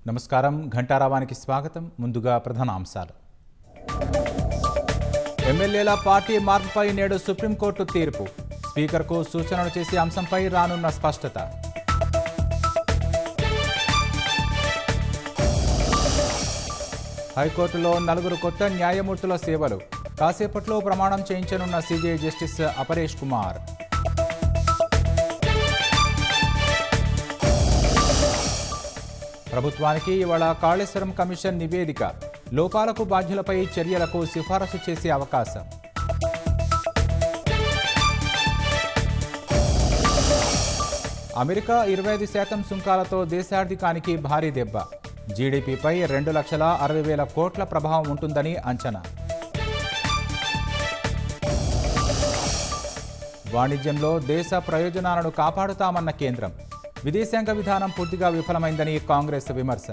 నమస్కారం. ఘంటారావానికి స్వాగతం. ముందుగా ప్రధాన అంశాలు. ఎమ్మెల్యేల పార్టీ మార్పుపై నేడు సుప్రీంకోర్టు తీర్పు. స్పీకర్కు సూచనలు చేసే అంశంపై రానున్న స్పష్టత. హైకోర్టులో 4 కొత్త న్యాయమూర్తుల సేవలు. కాసేపట్లో ప్రమాణం చేయించనున్న సీజే జస్టిస్ అపరేష్ కుమార్. ప్రభుత్వానికి ఇవాళ కాళేశ్వరం కమిషన్ నివేదిక. లోపాలకు బాధ్యులపై చర్యలకు సిఫారసు చేసే అవకాశం. అమెరికా 25% సుంకాలతో దేశార్థికానికి భారీ దెబ్బ. జీడీపీపై 2,60,000 కోట్ల ప్రభావం ఉంటుందని అంచనా. వాణిజ్యంలో దేశ ప్రయోజనాలను కాపాడుతామన్న కేంద్రం. విదేశాంగ విధానం పూర్తిగా విఫలమైందని కాంగ్రెస్ విమర్శ.